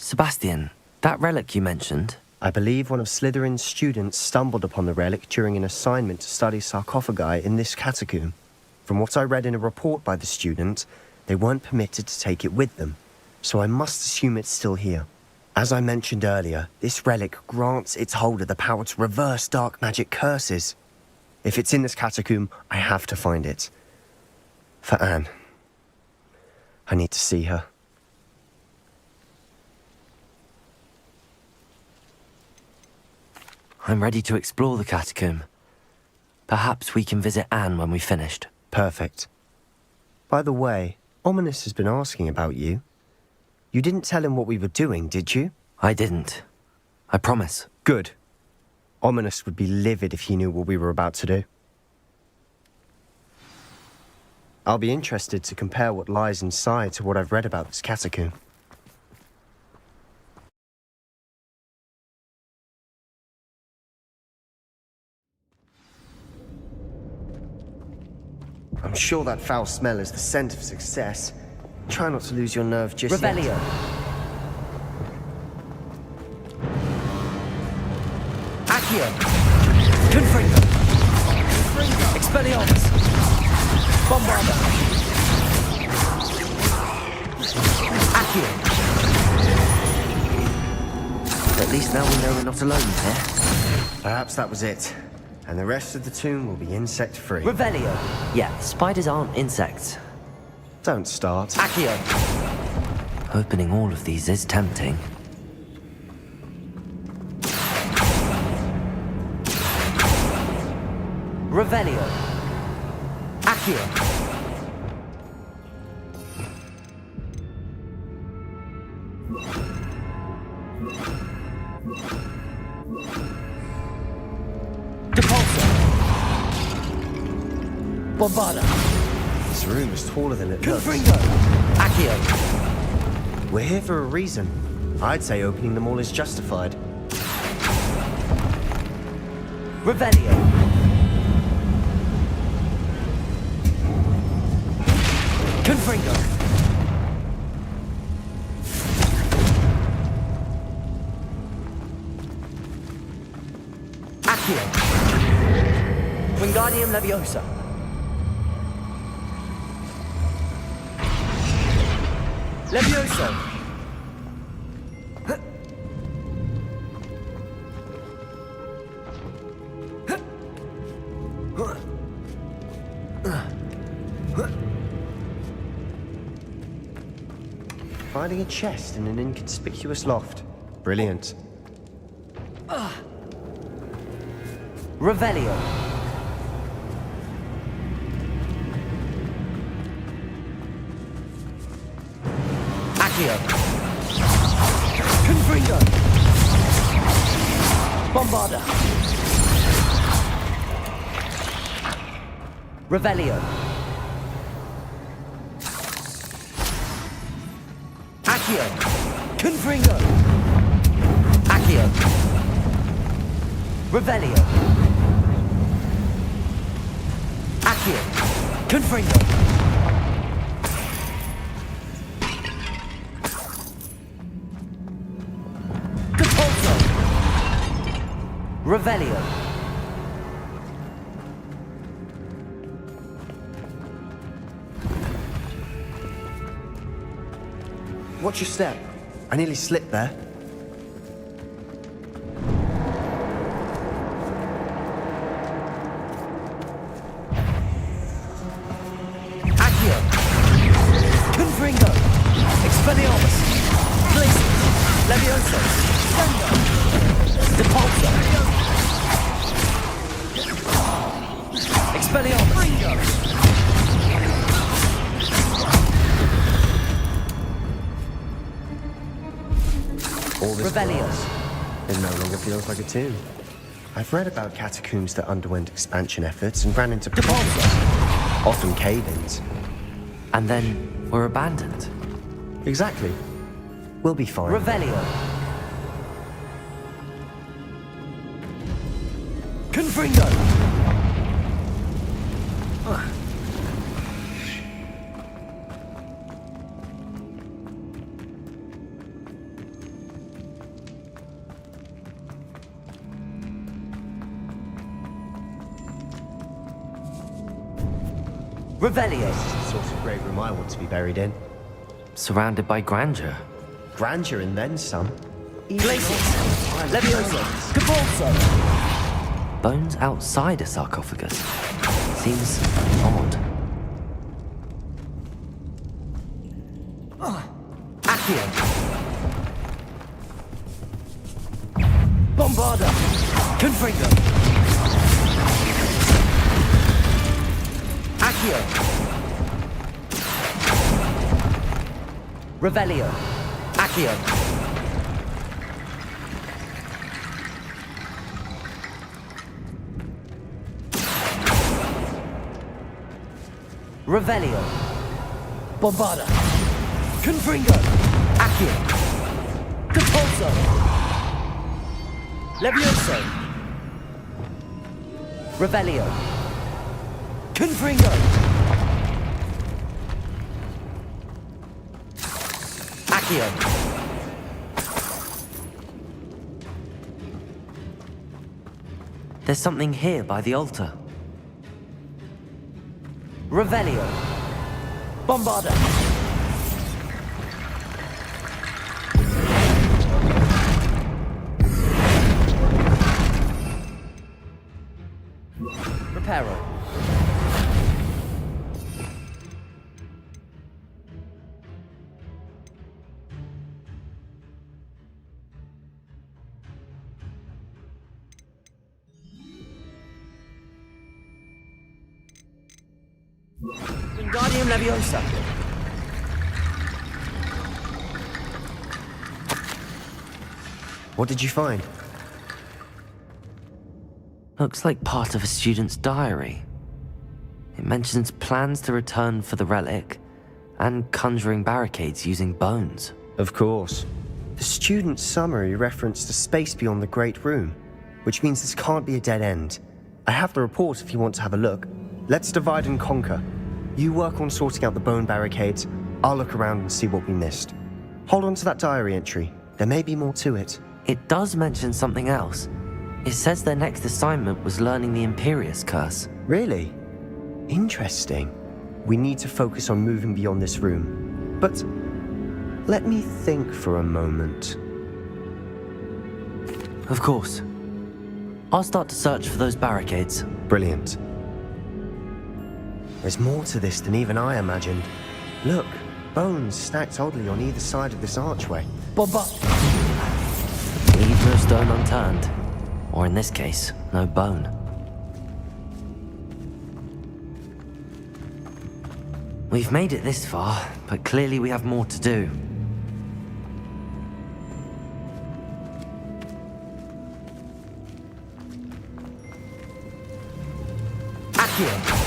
Sebastian, that relic you mentioned. I believe one of Slytherin's students stumbled upon the relic during an assignment to study sarcophagi in this catacomb. From what I read in a report by the student, they weren't permitted to take it with them, so I must assume it's still here. As I mentioned earlier, this relic grants its holder the power to reverse dark magic curses. If it's in this catacomb, I have to find it. For Anne. I need to see her. I'm ready to explore the catacomb. Perhaps we can visit Anne when we've finished. Perfect. By the way, Ominous has been asking about you. You didn't tell him what we were doing, did you? I didn't. I promise. Good. Ominous would be livid if he knew what we were about to do. I'll be interested to compare what lies inside to what I've read about this catacomb. I'm sure that foul smell is the scent of success. Try not to lose your nerve just yet. Revelio. Accio. Confringo. Expelliarmus. Bombarda. Accio. At least now we know we're not alone here. Perhaps that was it. And the rest of the tomb will be insect-free. Revelio. Yeah, spiders aren't insects. Don't start. Accio. Opening all of these is tempting. Revelio. Accio. Depulso. Bombarda. This room is taller than it looks. Confringo. Accio. We're here for a reason. I'd say opening them all is justified. Revelio. Confringo. Accio. Wingardium Leviosa. Levioso. Finding a chest in an inconspicuous loft. Brilliant. Revelio. Accio. Confringo. Bombarda. Revelio. Accio. Confringo. Accio. Revelio. Accio. Confringo. Depulso. Revelio. Watch your step. I nearly slipped there. Accio. Confringo. Expelliarmus. Glacius. Levioso. Thunder. Depulso. Expelliarmus. All this Revelio. grass, it no longer feels like a tomb. I've read about catacombs that underwent expansion efforts and ran into problems, Depulso. often cave-ins. And then were abandoned. Exactly. We'll be fine. Revelio. Confringo. Revelio. This is the sort of great room I want to be buried in. Surrounded by grandeur. Grandeur and then some. Glacius. Levioso. Cabalso. Bones outside a sarcophagus. Seems odd. Accio. Bombarda. Confringo. Accio. Revelio. Accio. Revelio. Bombarda. Confringo. Accio. Capulso. Levioso. Revelio. Confringo. Accio. There's something here by the altar. Revelio. Bombarda. Reparo. Wingardium Leviosa. What did you find? Looks like part of a student's diary. It mentions plans to return for the relic and conjuring barricades using bones. Of course. The student's summary referenced a space beyond the Great Room, which means this can't be a dead end. I have the report if you want to have a look. Let's divide and conquer. You work on sorting out the bone barricades. I'll look around and see what we missed. Hold on to that diary entry. There may be more to it. It does mention something else. It says their next assignment was learning the Imperius Curse. Really? Interesting. We need to focus on moving beyond this room. But let me think for a moment. Of course. I'll start to search for those barricades. Brilliant. There's more to this than even I imagined. Look, bones stacked oddly on either side of this archway. Bomba! Leave no stone unturned. Or in this case, no bone. We've made it this far, but clearly we have more to do. Accio.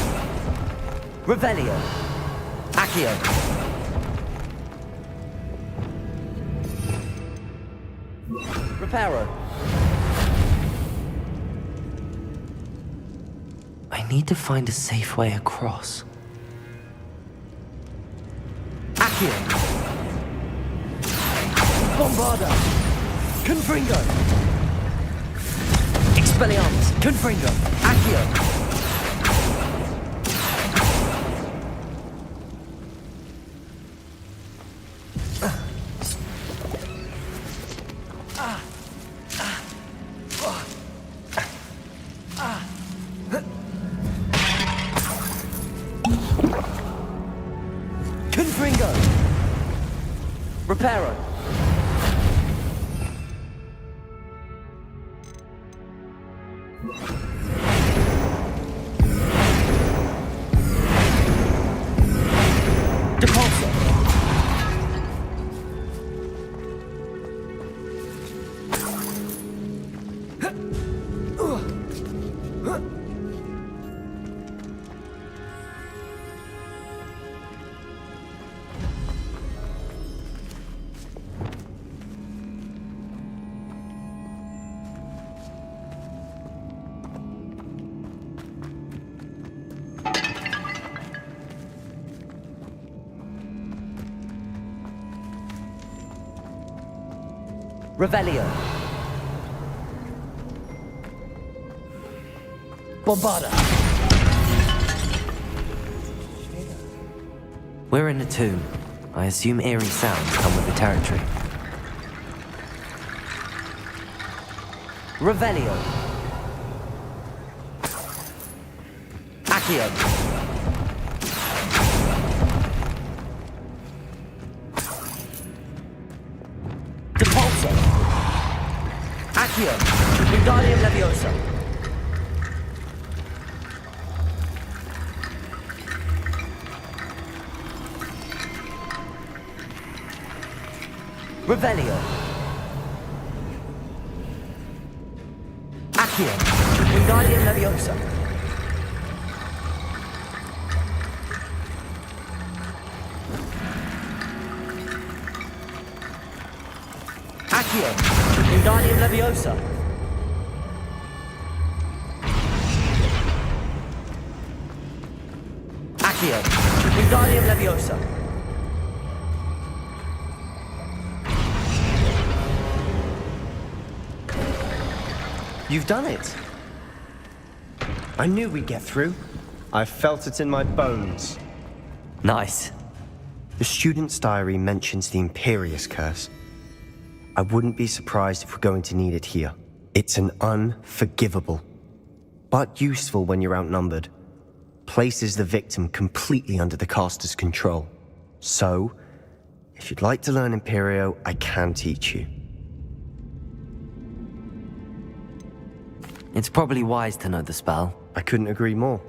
Revelio. Accio. Reparo. I need to find a safe way across. Accio. Bombarda. Confringo. Expelliarmus. Confringo. Accio. Confringo. Reparo. Depulso. Revelio. Bombarda. We're in a tomb. I assume eerie sounds come with the territory. Revelio. Accio. Depulso. Accio. Wingardium Leviosa. Revelio. Accio. Wingardium Leviosa. Accio. Wingardium Leviosa. Accio. Wingardium Leviosa. You've done it. I knew we'd get through. I felt it in my bones. Nice. The student's diary mentions the Imperious Curse. I wouldn't be surprised if we're going to need it here. It's an unforgivable, but useful when you're outnumbered. Places the victim completely under the caster's control. So, if you'd like to learn Imperio, I can teach you. It's probably wise to know the spell. I couldn't agree more.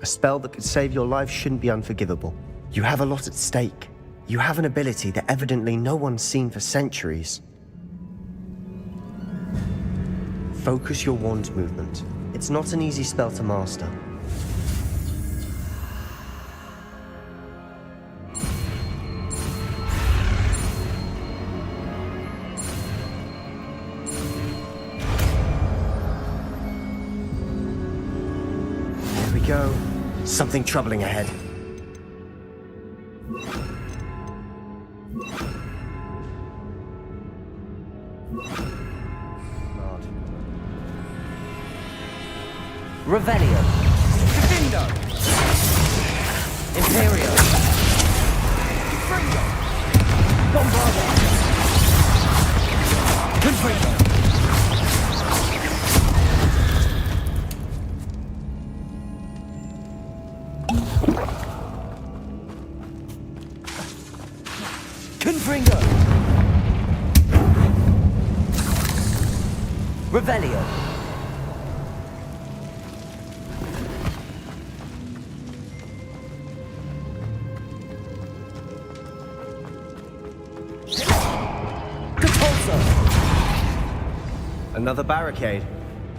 A spell that could save your life shouldn't be unforgivable. You have a lot at stake. You have an ability that evidently no one's seen for centuries. Focus your wand movement. It's not an easy spell to master. There we go. Something troubling ahead. Revelio. Defendo. Imperio. Defendo. Bombarda. Confringo. Confringo. Revelio. Another barricade.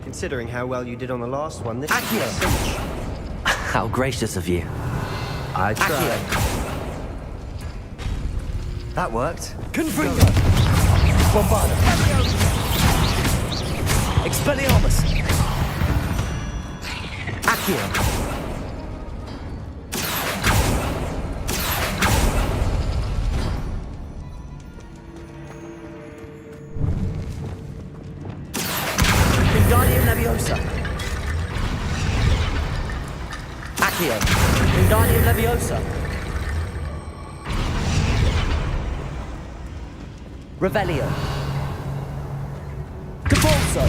Considering how well you did on the last one, this Accio. is a cinch. How gracious of you. I tried. Accio. That worked. Confringo. Bombarda. Expelliarmus. Accio. Wingardium Leviosa. Accio. Wingardium Leviosa. Revelio. Depulso.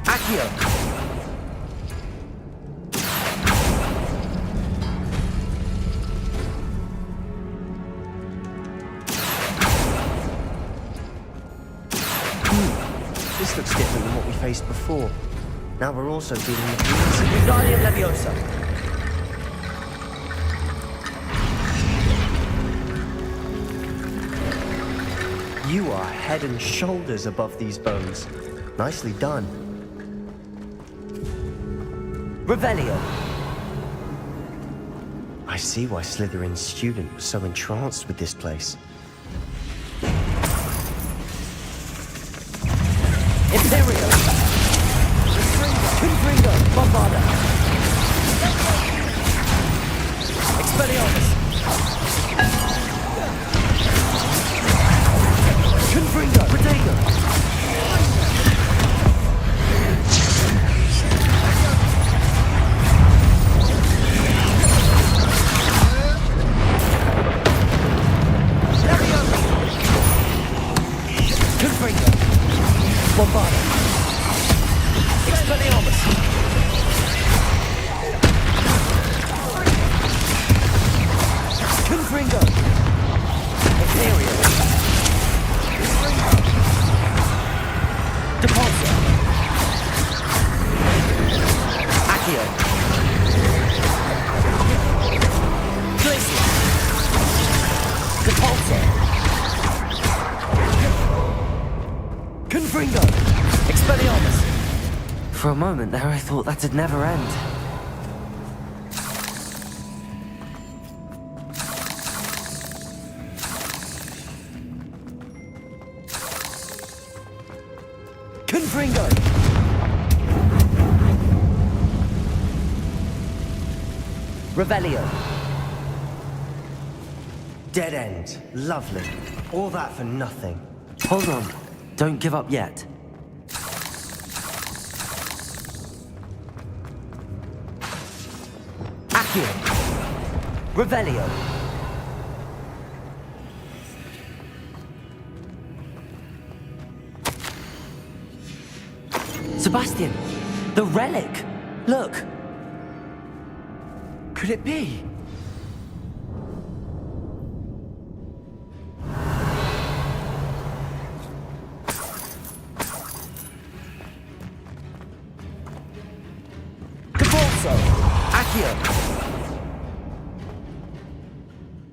Accio. This looks different than what we faced before. Now we're also dealing with the Wingardium Leviosa. You are head and shoulders above these bones. Nicely done. Revelio. I see why Slytherin's student was so entranced with this place. Imperio. Confringo. Bombarda. Expelliarmus. Confringo. Protego. Accio. Glacier. Depulso. Confringo. Expelliarmus. For a moment there I thought that'd never end. Confringo. Revelio. Dead end. Lovely. All that for nothing. Hold on. Don't give up yet. Accio. Revelio. Sebastian! The relic! Look! Could it be?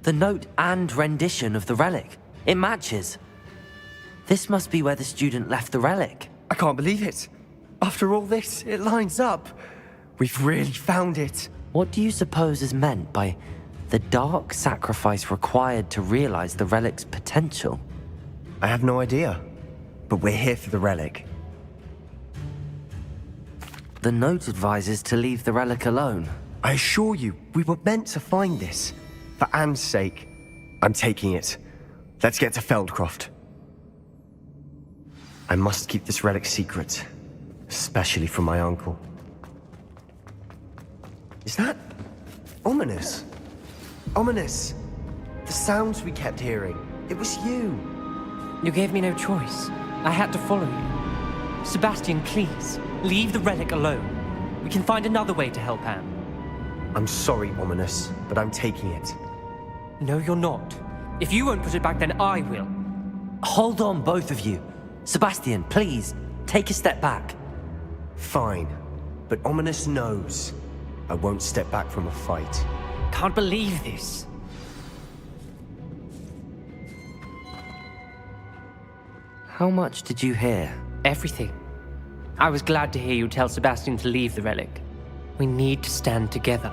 The note and rendition of the relic. It matches. This must be where the student left the relic. I can't believe it. After all this, it lines up. We've really found it. What do you suppose is meant by the dark sacrifice required to realize the relic's potential? I have no idea. But we're here for the relic. The note advises to leave the relic alone. I assure you, we were meant to find this. For Anne's sake, I'm taking it. Let's get to Feldcroft. I must keep this relic secret, especially from my uncle. Is that ominous? Ominous. The sounds we kept hearing. It was you. You gave me no choice. I had to follow you. Sebastian, please, leave the relic alone. We can find another way to help Anne. I'm sorry, Ominous, but I'm taking it. No, you're not. If you won't put it back, then I will. Hold on, both of you. Sebastian, please, take a step back. Fine, but Ominous knows I won't step back from a fight. Can't believe this. How much did you hear? Everything. I was glad to hear you tell Sebastian to leave the relic. We need to stand together.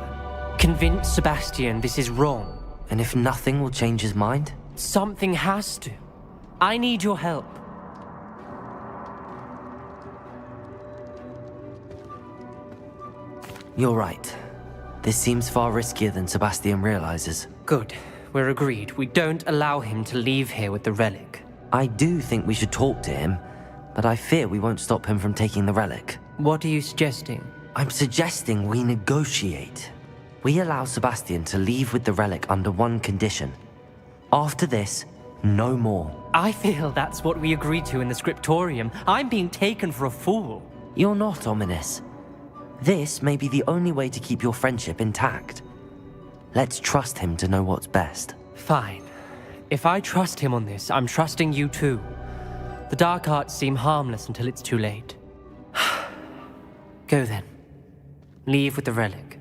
Convince Sebastian this is wrong. And if nothing will change his mind? Something has to. I need your help. You're right. This seems far riskier than Sebastian realizes. Good. We're agreed. We don't allow him to leave here with the relic. I do think we should talk to him, but I fear we won't stop him from taking the relic. What are you suggesting? I'm suggesting we negotiate. We allow Sebastian to leave with the relic under one condition. After this, no more. I feel that's what we agreed to in the scriptorium. I'm being taken for a fool. You're not, Ominous. This may be the only way to keep your friendship intact. Let's trust him to know what's best. Fine. If I trust him on this, I'm trusting you too. The dark arts seem harmless until it's too late. Go then. Leave with the relic.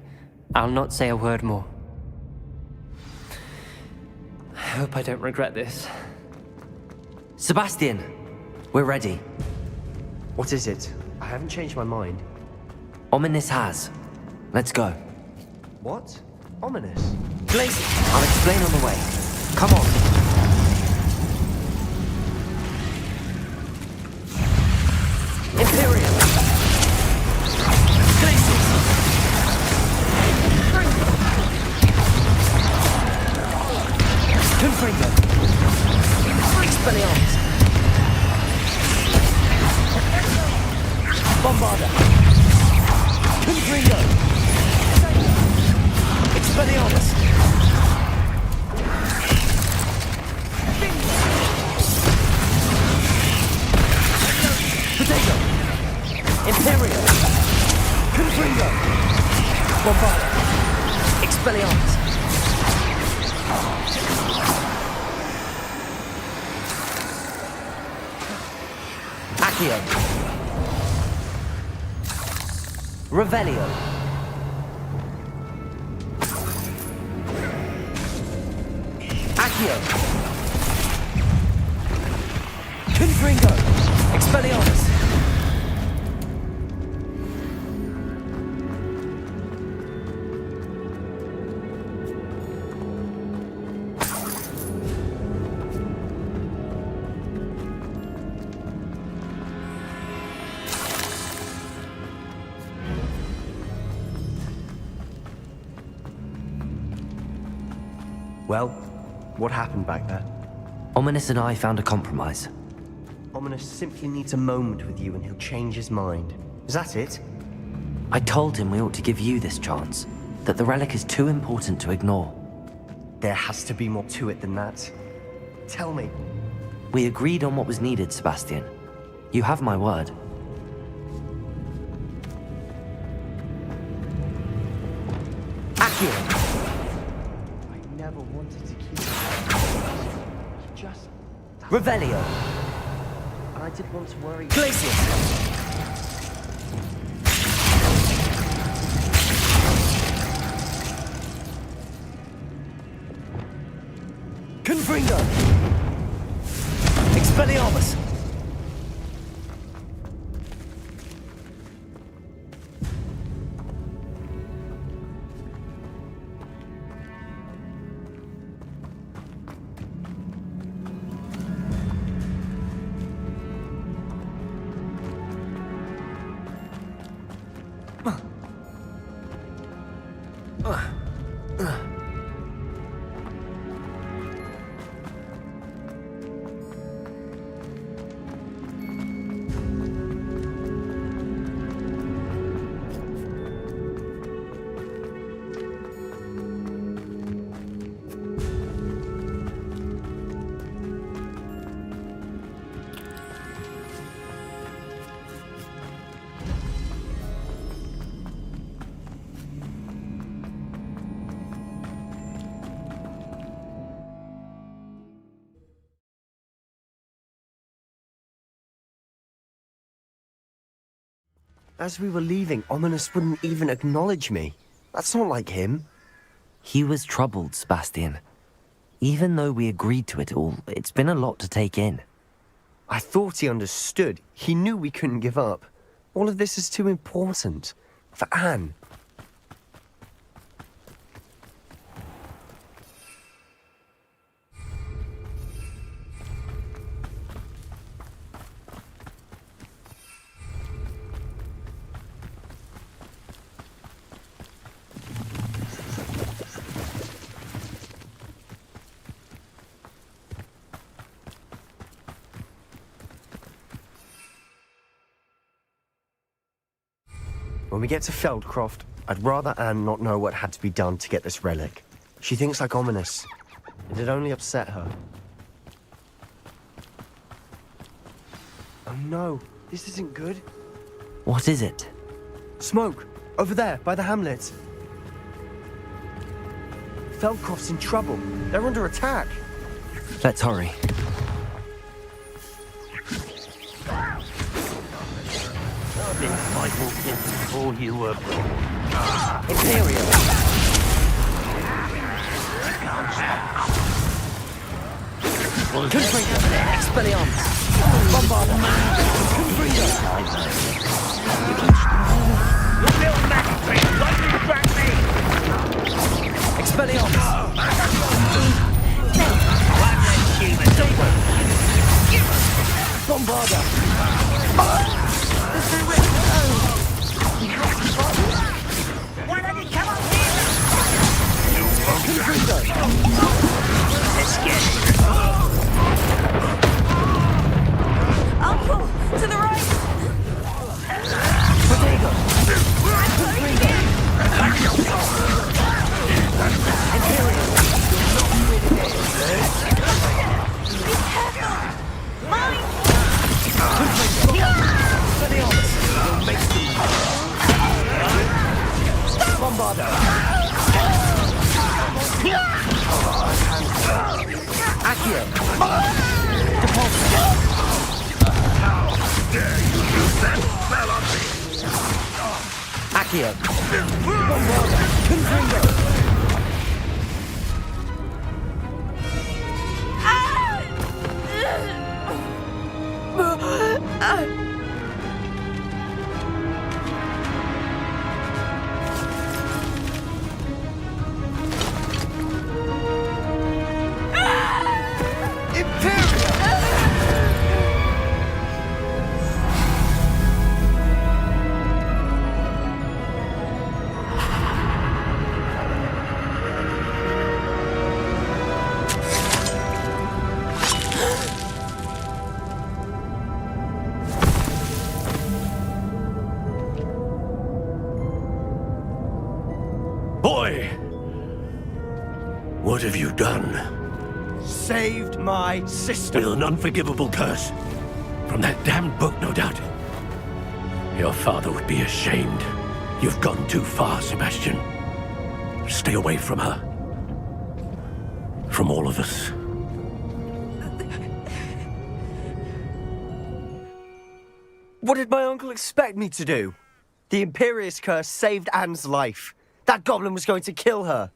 I'll not say a word more. I hope I don't regret this. Sebastian, we're ready. What is it? I haven't changed my mind. Ominous has. Let's go. What? Ominous? Blaze, I'll explain on the way. Come on. Imperium. Glacius. Confringo. Expelliarmus. Bombarda. Confringo. Expelliarmus. Potato. Imperial. Confringo. Bombarda. Expelliarmus. Accio. Revelio. Accio! Confringo! Expelliarmus! Well, what happened back there? Ominous and I found a compromise. Ominous simply needs a moment with you and he'll change his mind. Is that it? I told him we ought to give you this chance, that the relic is too important to ignore. There has to be more to it than that. Tell me. We agreed on what was needed, Sebastian. You have my word. Accio! I never wanted to keep it. Just... Revelio! I didn't want to worry. Glacius! Confringo! Expelliarmus! As we were leaving, Ominous wouldn't even acknowledge me. That's not like him. He was troubled, Sebastian. Even though we agreed to it all, it's been a lot to take in. I thought he understood. He knew we couldn't give up. All of this is too important. For Anne. When we get to Feldcroft, I'd rather Anne not know what had to be done to get this relic. She thinks like Ominous. It'd only upset her. Oh no, this isn't good. What is it? Smoke! Over there, by the hamlet. Feldcroft's in trouble. They're under attack. Let's hurry. I walked in before you were born. Imperial! Confringo! Expelliarmus! Bombarda! Confringo! You little magic, don't distract me! Expelliarmus! Bombarda! Why don't you come up here? Confringo! Let's get it. Uncle, to the right! Protego! Confringo! Imperial! Be careful! Mine! Expelliarmus! Bombarda! Accio! Deposit! Accio! Bombarda! Confringo! boy! What have you done? Saved my sister. With an unforgivable curse. From that damned book, no doubt. Your father would be ashamed. You've gone too far, Sebastian. Stay away from her. From all of us. What did my uncle expect me to do? The Imperious curse saved Anne's life. That goblin was going to kill her.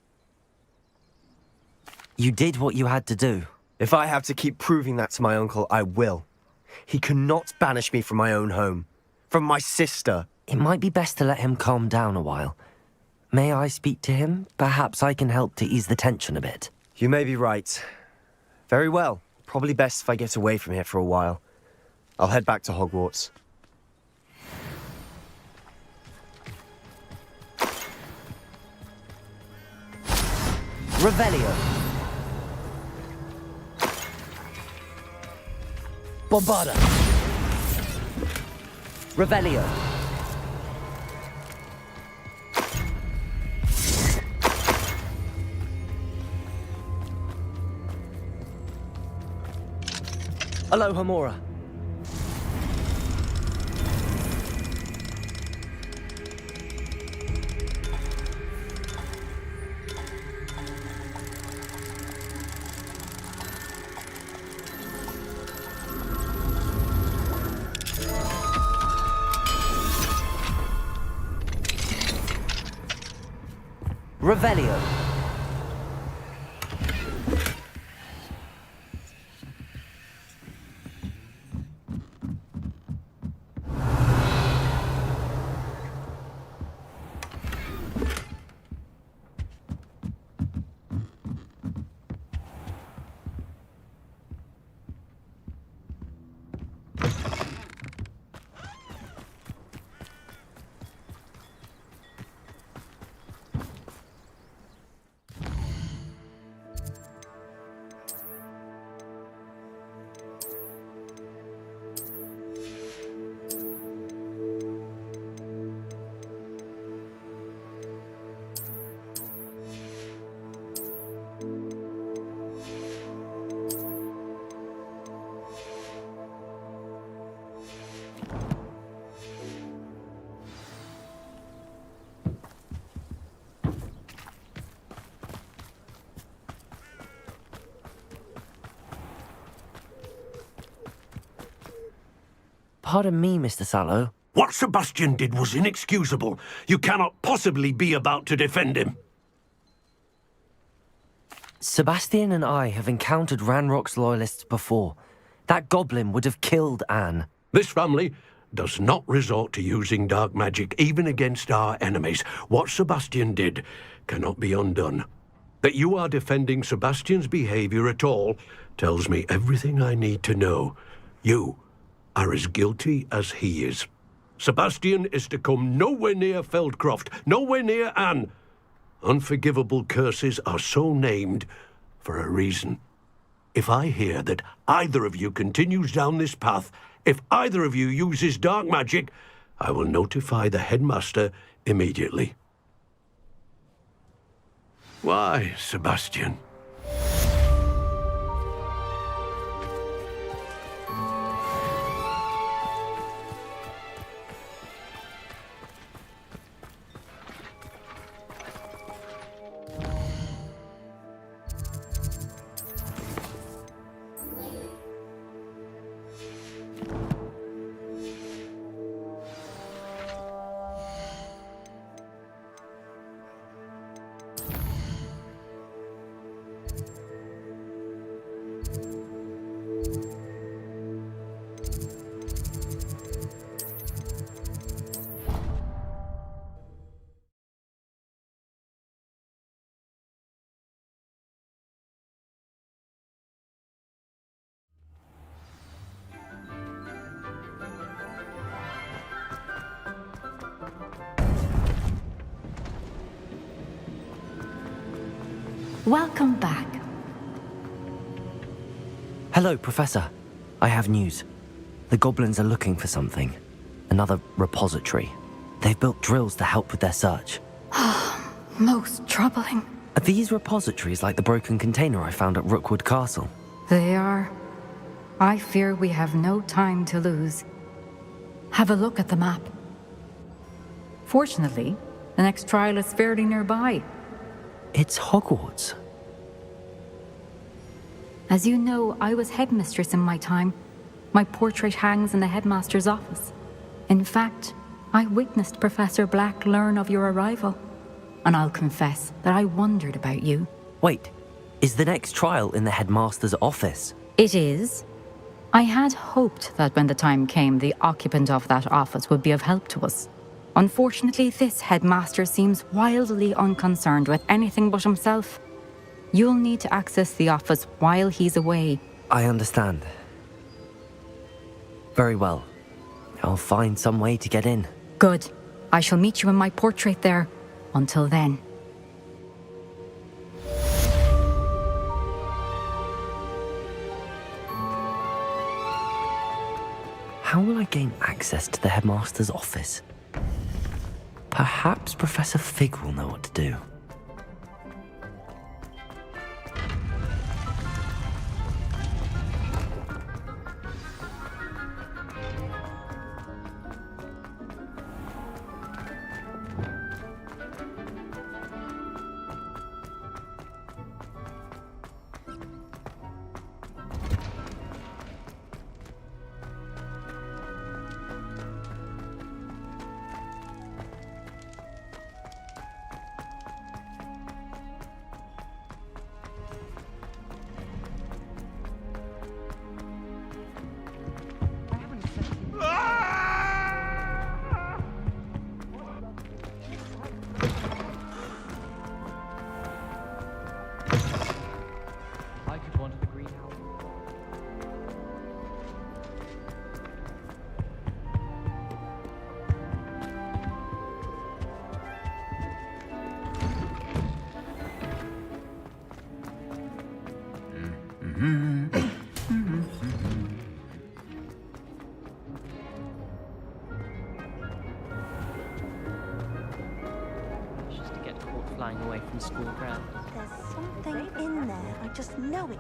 You did what you had to do. If I have to keep proving that to my uncle, I will. He cannot banish me from my own home. From my sister. It might be best to let him calm down a while. May I speak to him? Perhaps I can help to ease the tension a bit. You may be right. Very well. Probably best if I get away from here for a while. I'll head back to Hogwarts. Revelio. Bombarda. Revelio. Alohomora. Revelio. Pardon me, Mr. Sallow. What Sebastian did was inexcusable. You cannot possibly be about to defend him. Sebastian and I have encountered Ranrock's loyalists before. That goblin would have killed Anne. This family does not resort to using dark magic even against our enemies. What Sebastian did cannot be undone. That you are defending Sebastian's behavior at all tells me everything I need to know. You are as guilty as he is. Sebastian is to come nowhere near Feldcroft, nowhere near Anne. Unforgivable curses are so named for a reason. If I hear that either of you continues down this path, if either of you uses dark magic, I will notify the headmaster immediately. Why, Sebastian? Welcome back. Hello, Professor. I have news. The goblins are looking for something. Another repository. They've built drills to help with their search. Most troubling. Are these repositories like the broken container I found at Rookwood Castle? They are. I fear we have no time to lose. Have a look at the map. Fortunately, the next trial is fairly nearby. It's Hogwarts. As you know, I was headmistress in my time. My portrait hangs in the headmaster's office. In fact, I witnessed Professor Black learn of your arrival. And I'll confess that I wondered about you. Wait, is the next trial in the headmaster's office? It is. I had hoped that when the time came, the occupant of that office would be of help to us. Unfortunately, this headmaster seems wildly unconcerned with anything but himself. You'll need to access the office while he's away. I understand. Very well. I'll find some way to get in. Good. I shall meet you in my portrait there. Until then. How will I gain access to the headmaster's office? Perhaps Professor Fig will know what to do. Just to get caught flying away from school grounds. There's something in there. I just know it.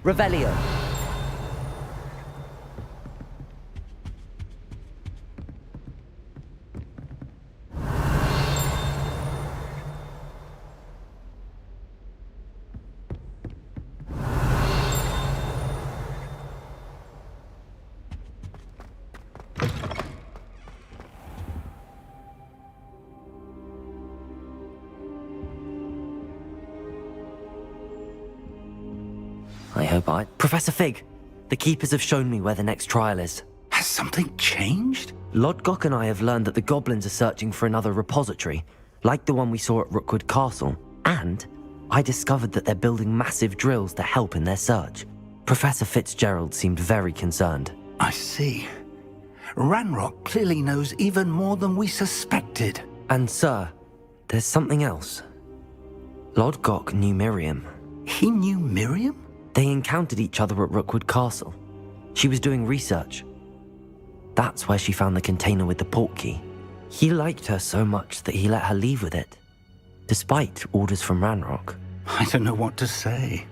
Revelio. I hope Professor Fig, the Keepers have shown me where the next trial is. Has something changed? Lodgok and I have learned that the goblins are searching for another repository, like the one we saw at Rookwood Castle, and I discovered that they're building massive drills to help in their search. Professor Fitzgerald seemed very concerned. I see. Ranrock clearly knows even more than we suspected. And sir, there's something else. Lodgok knew Miriam. He knew Miriam? They encountered each other at Rookwood Castle. She was doing research. That's where she found the container with the portkey. He liked her so much that he let her leave with it, despite orders from Ranrock. I don't know what to say.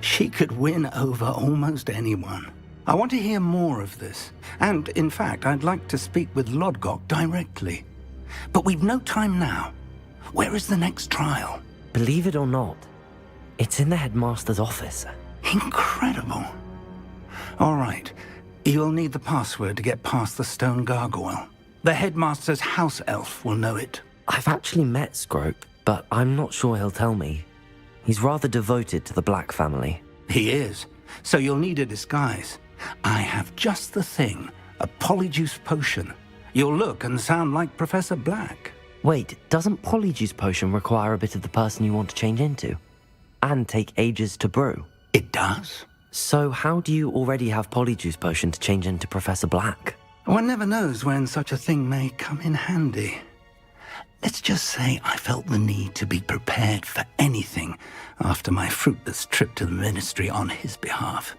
She could win over almost anyone. I want to hear more of this. And, in fact, I'd like to speak with Lodgok directly. But we've no time now. Where is the next trial? Believe it or not, it's in the headmaster's office. Incredible. All right. You'll need the password to get past the stone gargoyle. The headmaster's house elf will know it. I've actually met Scrope, but I'm not sure he'll tell me. He's rather devoted to the Black family. He is. So you'll need a disguise. I have just the thing. A polyjuice potion. You'll look and sound like Professor Black. Wait, doesn't Polyjuice Potion require a bit of the person you want to change into? And take ages to brew? It does. So how do you already have Polyjuice Potion to change into Professor Black? One never knows when such a thing may come in handy. Let's just say I felt the need to be prepared for anything after my fruitless trip to the ministry on his behalf.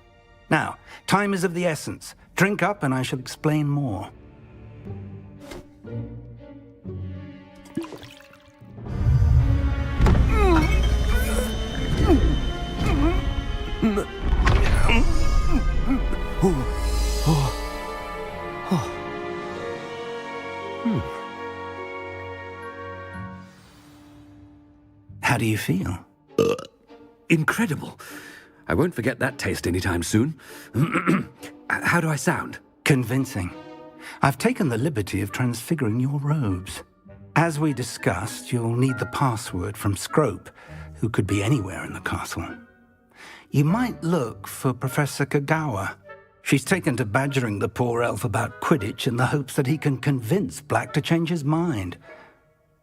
Now, time is of the essence. Drink up and I shall explain more. How do you feel? Incredible. I won't forget that taste anytime soon. How do I sound? Convincing. I've taken the liberty of transfiguring your robes. As we discussed, you'll need the password from Scrope, who could be anywhere in the castle. You might look for Professor Kagawa. She's taken to badgering the poor elf about Quidditch in the hopes that he can convince Black to change his mind.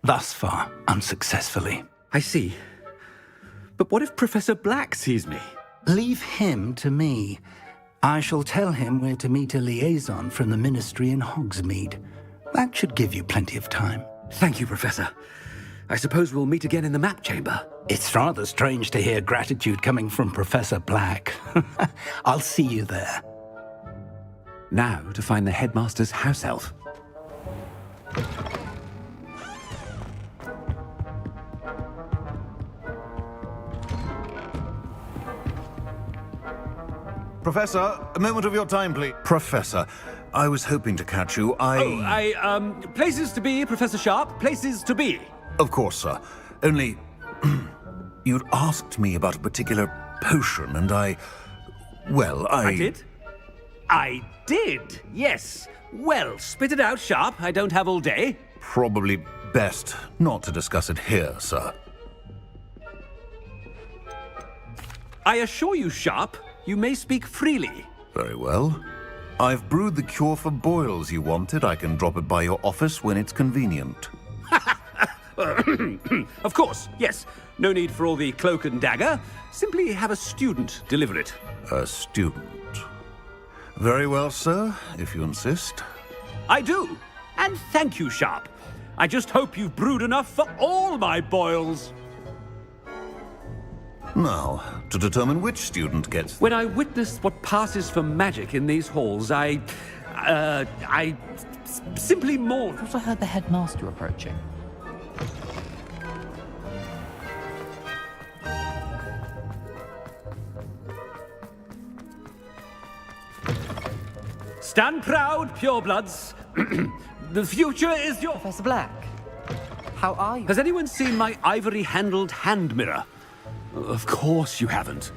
Thus far, unsuccessfully. I see. But what if Professor Black sees me? Leave him to me. I shall tell him where to meet a liaison from the ministry in Hogsmeade. That should give you plenty of time. Thank you, Professor. I suppose we'll meet again in the map chamber. It's rather strange to hear gratitude coming from Professor Black. I'll see you there. Now to find the headmaster's house elf. Professor, a moment of your time, please. Professor, I was hoping to catch you. Places to be, Professor Sharp, places to be. Of course, sir. Only, you'd asked me about a particular potion, and I did? I did, yes. Well, spit it out, Sharp. I don't have all day. Probably best not to discuss it here, sir. I assure you, Sharp, you may speak freely. Very well. I've brewed the cure for boils you wanted. I can drop it by your office when it's convenient. Of course, yes. No need for all the cloak and dagger. Simply have a student deliver it. A student. Very well, sir, if you insist. I do. And thank you, Sharp. I just hope you've brewed enough for all my boils. Now, to determine which student gets... When I witnessed what passes for magic in these halls, I simply mourned. I also heard the headmaster approaching. Stand proud, purebloods. The future is your... Professor Black, how are you? Has anyone seen my ivory-handled hand mirror? Of course you haven't.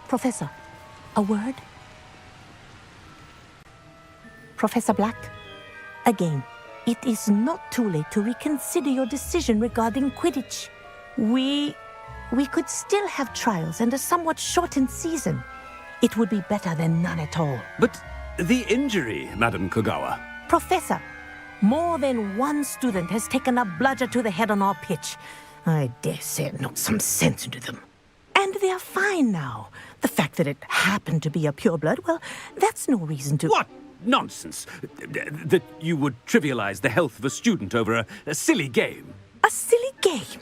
Professor, a word? Professor Black, again, it is not too late to reconsider your decision regarding Quidditch. We could still have trials and a somewhat shortened season. It would be better than none at all. But the injury, Madam Kagawa. Professor, more than one student has taken a bludger to the head on our pitch. I dare say it knocked some sense into them. And they are fine now. The fact that it happened to be a pureblood, well, that's no reason to... What nonsense! That you would trivialize the health of a student over a silly game. A silly game?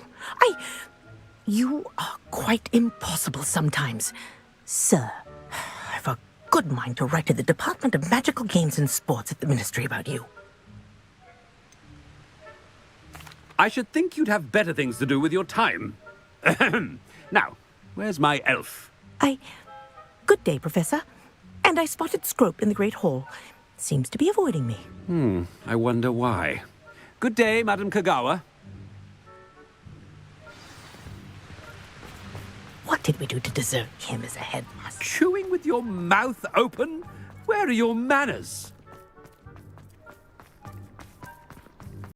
You are quite impossible sometimes. Sir, I've a good mind to write to the Department of Magical Games and Sports at the Ministry about you. I should think you'd have better things to do with your time. Now, where's my elf? Good day, Professor. And I spotted Scrope in the Great Hall. Seems to be avoiding me. I wonder why. Good day, Madam Kagawa. What did we do to deserve him as a headmaster? Chewing with your mouth open? Where are your manners?